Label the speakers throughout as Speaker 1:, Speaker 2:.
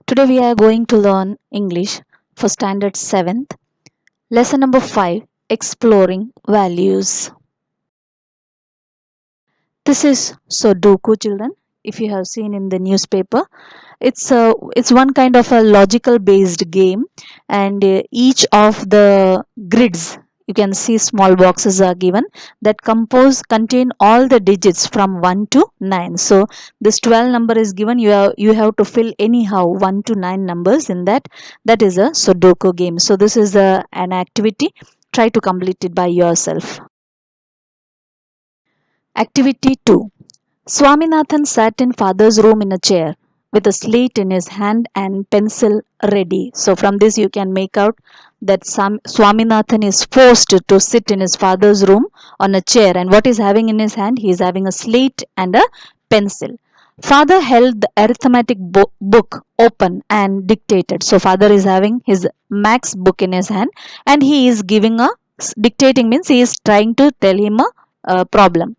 Speaker 1: Today we are going to learn English for Standard 7th. Lesson number 5, Exploring Values. This is Sudoku, children. If you have seen in the newspaper, it's one kind of a logical based game, and each of the grids, you can see small boxes are given that contain all the digits from 1 to 9. So this 12 number is given. You have to fill anyhow 1 to 9 numbers in that. That is a Sudoku game. So this is an activity. Try to complete it by yourself. Activity 2. Swaminathan sat in father's room in a chair with a slate in his hand and pencil ready. So, from this, you can make out that Swaminathan is forced to sit in his father's room on a chair, and what he's having in his hand, he is having a slate and a pencil. Father held the arithmetic book open and dictated. So, father is having his max book in his hand, and he is giving a dictating means he is trying to tell him a problem.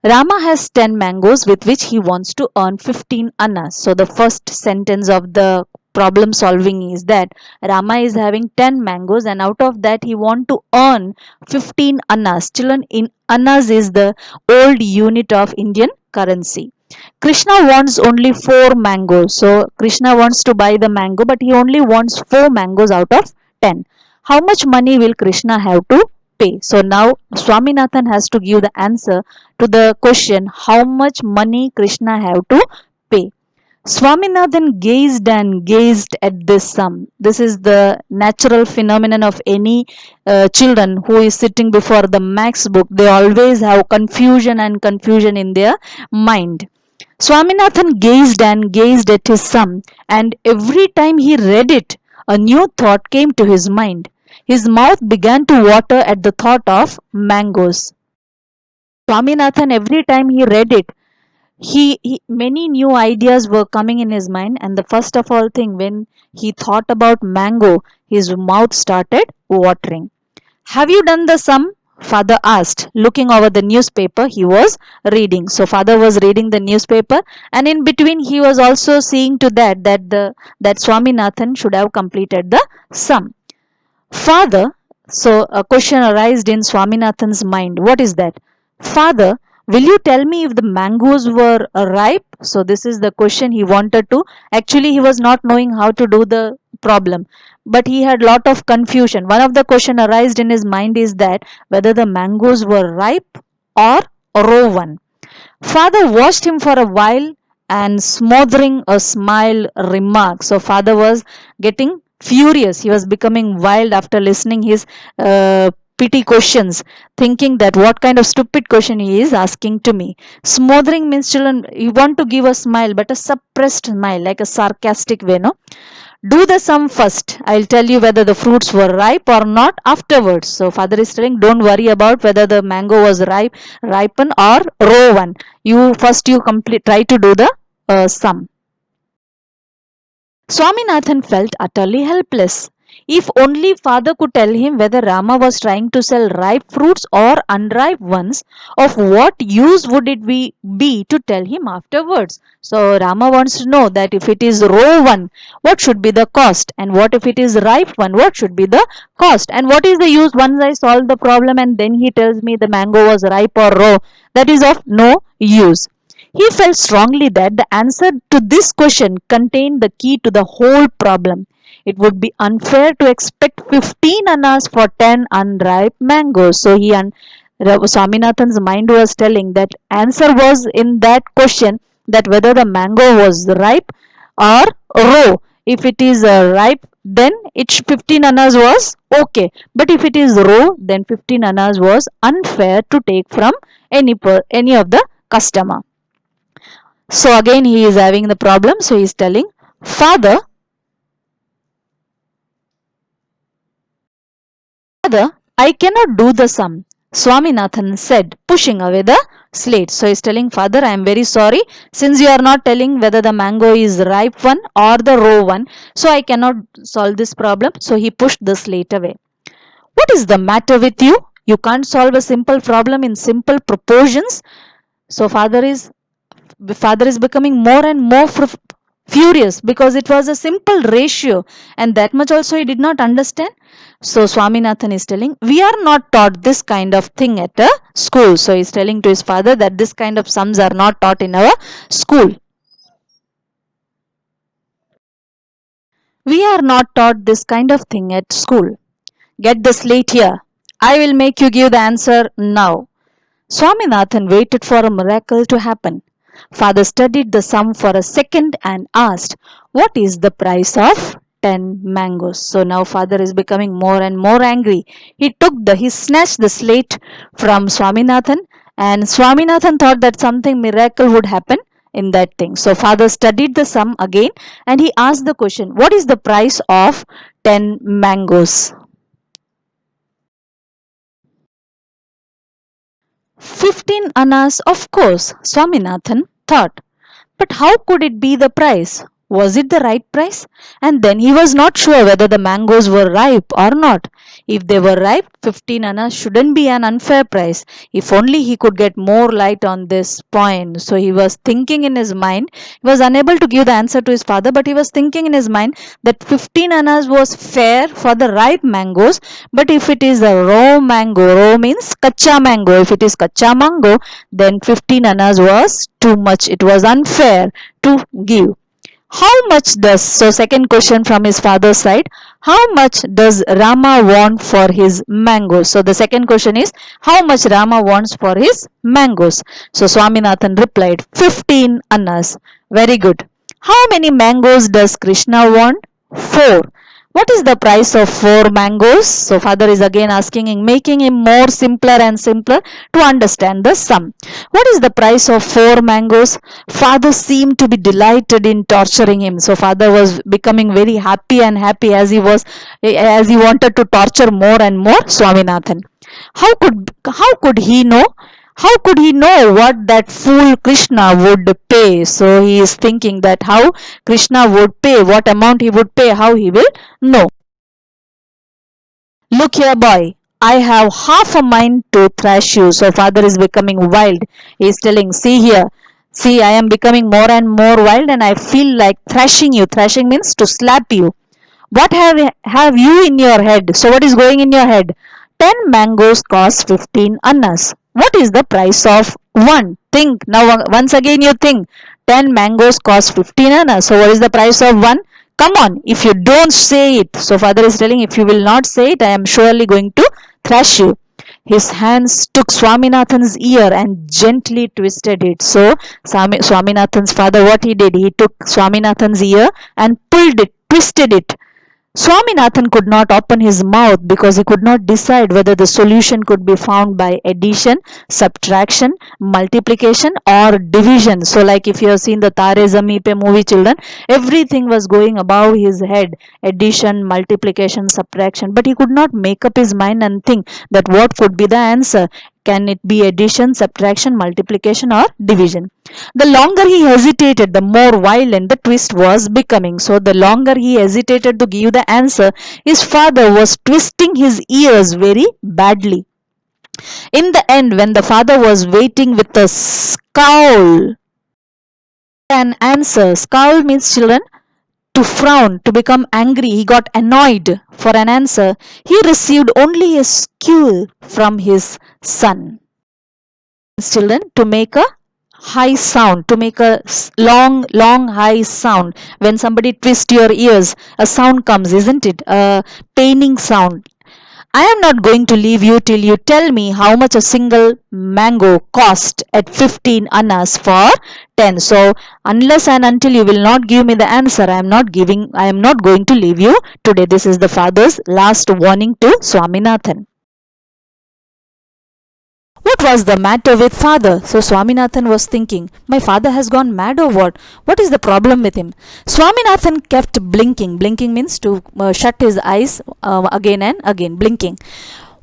Speaker 1: Rama has 10 mangoes with which he wants to earn 15 annas. So the first sentence of the problem solving is that Rama is having 10 mangoes and out of that he want to earn 15 annas. Children, in annas is the old unit of Indian currency. Krishna wants only 4 mangoes. So Krishna wants to buy the mango but he only wants 4 mangoes out of 10. How much money will Krishna have to pay? So now Swaminathan has to give the answer to the question how much money Krishna have to pay. Swaminathan gazed and gazed at this sum. This is the natural phenomenon of any children who is sitting before the max book. They always have confusion in their mind. Swaminathan gazed and gazed at his sum, and every time he read it, a new thought came to his mind. His mouth began to water at the thought of mangoes. Swaminathan, every time he read it, many new ideas were coming in his mind, and the first of all thing, when he thought about mango, his mouth started watering. Have you done the sum? Father asked, looking over the newspaper he was reading. So father was reading the newspaper, and in between he was also seeing to that Swaminathan should have completed the sum. Father, so a question arose in Swaminathan's mind. What is that? Father, will you tell me if the mangoes were ripe? So this is the question he wanted to. Actually, he was not knowing how to do the problem, but he had lot of confusion. One of the question arose in his mind is that whether the mangoes were ripe or raw one. Father watched him for a while and smothering a smile remarked. So father was getting furious. He was becoming wild after listening his pity questions, thinking that what kind of stupid question he is asking to me. Smothering means, children, you want to give a smile, but a suppressed smile, like a sarcastic way, no? Do the sum first. I'll tell you whether the fruits were ripe or not afterwards. So father is telling, don't worry about whether the mango was ripen or raw one. Try to do the sum. Swaminathan felt utterly helpless. If only father could tell him whether Rama was trying to sell ripe fruits or unripe ones, of what use would it be to tell him afterwards? So Rama wants to know that if it is raw one, what should be the cost? And what if it is ripe one, what should be the cost? And what is the use once I solve the problem and then he tells me the mango was ripe or raw? That is of no use. He felt strongly that the answer to this question contained the key to the whole problem. It would be unfair to expect 15 annas for 10 unripe mangoes. So Swaminathan's mind was telling that answer was in that question that whether the mango was ripe or raw. If it is ripe, then 15 annas was okay. But if it is raw, then 15 annas was unfair to take from any of the customer. So again he is having the problem. So he is telling, Father, I cannot do the sum. Swaminathan said, pushing away the slate. So he is telling, Father, I am very sorry. Since you are not telling whether the mango is ripe one or the raw one, so I cannot solve this problem. So he pushed the slate away. What is the matter with you? You can't solve a simple problem in simple proportions. So father is becoming more and more furious because it was a simple ratio and that much also he did not understand. So Swaminathan is telling, we are not taught this kind of thing at a school. So he is telling to his father that this kind of sums are not taught in our school. We are not taught this kind of thing at school. Get the slate here. I will make you give the answer now. Swaminathan waited for a miracle to happen. Father studied the sum for a second and asked, what is the price of 10 mangoes? So now father is becoming more and more angry. He snatched the slate from Swaminathan, and Swaminathan thought that something miracle would happen in that thing. So father studied the sum again and he asked the question, what is the price of 10 mangoes? 15 annas, of course, Swaminathan thought. But how could it be the price? Was it the right price? And then he was not sure whether the mangoes were ripe or not. If they were ripe, 15 annas shouldn't be an unfair price. If only he could get more light on this point. So he was thinking in his mind. He was unable to give the answer to his father, but he was thinking in his mind that 15 annas was fair for the ripe mangoes. But if it is a raw mango, raw means kacha mango. If it is kacha mango, then 15 annas was too much. It was unfair to give. How much does, so second question from his father's side, how much does Rama want for his mangoes? So the second question is, how much Rama wants for his mangoes? So Swaminathan replied, 15 annas. Very good. How many mangoes does Krishna want? 4. What is the price of 4 mangoes? So father is again asking him, making him more simpler and simpler to understand the sum. What is the price of 4 mangoes? Father seemed to be delighted in torturing him. So father was becoming very happy and happy as he wanted to torture more and more Swaminathan. How could he know? How could he know what that fool Krishna would pay? So he is thinking that how Krishna would pay, what amount he would pay, how he will know. Look here, boy. I have half a mind to thrash you. So father is becoming wild. He is telling, see here. See, I am becoming more and more wild and I feel like thrashing you. Thrashing means to slap you. What have you in your head? So what is going in your head? 10 mangoes cost 15 annas. What is the price of one? Think. Now once again you think. 10 mangoes cost 15 annas. So what is the price of one? Come on, if you don't say it. So father is telling, if you will not say it, I am surely going to thrash you. His hands took Swaminathan's ear and gently twisted it. So Swaminathan's father, what he did, he took Swaminathan's ear and pulled it, twisted it. Swaminathan could not open his mouth because he could not decide whether the solution could be found by addition, subtraction, multiplication or division. So like if you have seen the Tare Zameen Pe movie, children, everything was going above his head. Addition, multiplication, subtraction. But he could not make up his mind and think that what could be the answer. Can it be addition, subtraction, multiplication or division? The longer he hesitated, the more violent the twist was becoming. So the longer he hesitated to give the answer, his father was twisting his ears very badly. In the end, when the father was waiting with a scowl, an answer, scowl means, children, to frown, to become angry, he got annoyed for an answer, he received only a squeal from his son. Children, to make a high sound, to make a long high sound. When somebody twists your ears, a sound comes, isn't it? A paining sound. I am not going to leave you till you tell me how much a single mango cost at 15 annas for 10. So unless and until you will not give me the answer, I am not going to leave you today. This is the father's last warning to Swaminathan. What was the matter with father? So Swaminathan was thinking, my father has gone mad or what? What is the problem with him? Swaminathan kept blinking. Blinking means to shut his eyes again and again, blinking.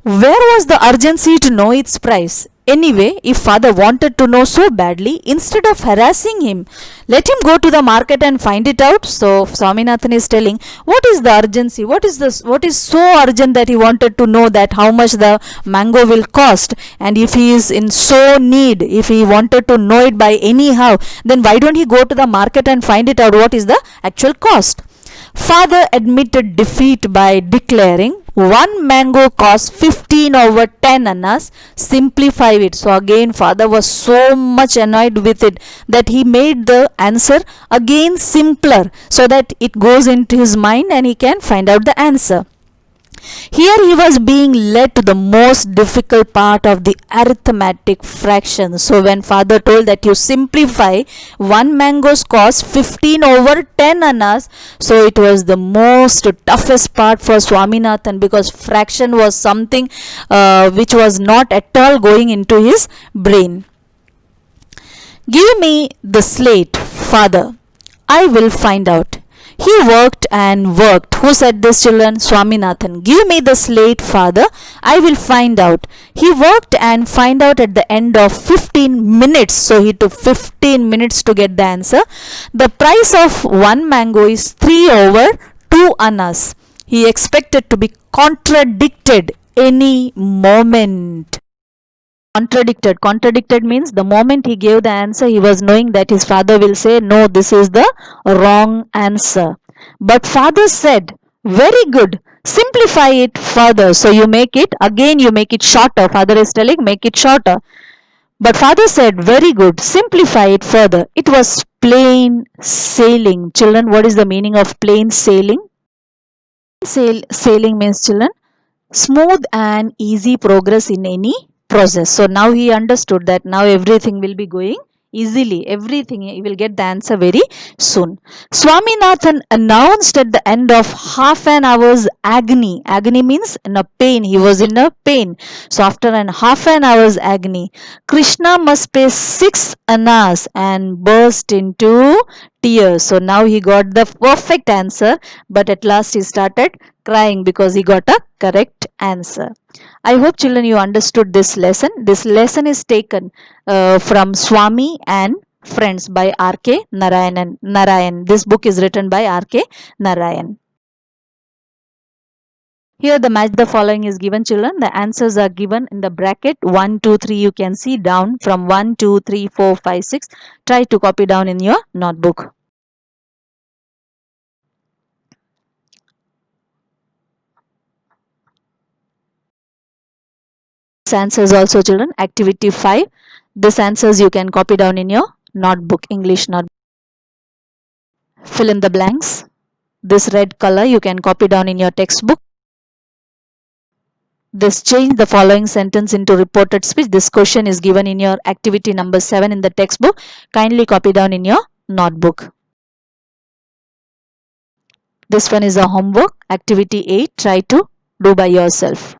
Speaker 1: Where was the urgency to know its price? Anyway, if father wanted to know so badly, instead of harassing him, let him go to the market and find it out. So Swaminathan is telling, what is the urgency? What is this? What is so urgent that he wanted to know that how much the mango will cost? And if he is in so need, if he wanted to know it by anyhow, then why don't he go to the market and find it out what is the actual cost? Father admitted defeat by declaring one mango costs 15 over 10 annas. Simplify it. So again father was so much annoyed with it that he made the answer again simpler so that it goes into his mind and he can find out the answer. Here he was being led to the most difficult part of the arithmetic fraction. So when father told that you simplify one mango's cost 15 over 10 annas, so it was the most toughest part for Swaminathan because fraction was something which was not at all going into his brain. Give me the slate, father. I will find out. He worked and worked. Who said this, children? Swaminathan. Give me the slate, father. I will find out. He worked and find out at the end of 15 minutes. So he took 15 minutes to get the answer. The price of one mango is 3 over 2 annas. He expected to be contradicted any moment. Contradicted means the moment he gave the answer he was knowing that his father will say no, this is the wrong answer. But father said, very good, simplify it further. So you make it shorter. Father is telling make it shorter. But father said, very good, simplify it further. It was plain sailing. Children, what is the meaning of plain sailing? Sailing means, children, smooth and easy progress in any process. So now he understood that now everything will be going easily. Everything, he will get the answer very soon. Swaminathan announced at the end of half an hour's agony. Agony means in a pain. He was in a pain. So after half an hour's agony, Krishna must pay 6 annas and burst into tears. So now he got the perfect answer, but at last he started crying because he got a correct answer. I hope, children, you understood this lesson. This lesson is taken from Swami and Friends by R.K. Narayan. This book is written by R.K. Narayan. Here the match the following is given, children. The answers are given in the bracket 1, 2, 3. You can see down from 1, 2, 3, 4, 5, 6. Try to copy down in your notebook. Answers also, children. Activity 5. This answers you can copy down in your notebook, English notebook. Fill in the blanks. This red color you can copy down in your textbook. This change the following sentence into reported speech. This question is given in your activity number 7 in the textbook. Kindly copy down in your notebook. This one is a homework. Activity 8. Try to do by yourself.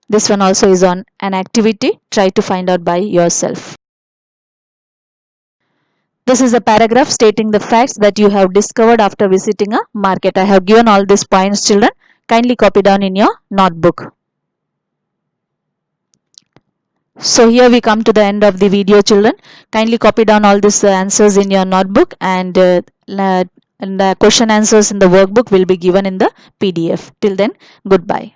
Speaker 1: This one also is on an activity. Try to find out by yourself. This is a paragraph stating the facts that you have discovered after visiting a market. I have given all these points, children. Kindly copy down in your notebook. So here we come to the end of the video, children. Kindly copy down all these answers in your notebook, and the question answers in the workbook will be given in the PDF. Till then, goodbye.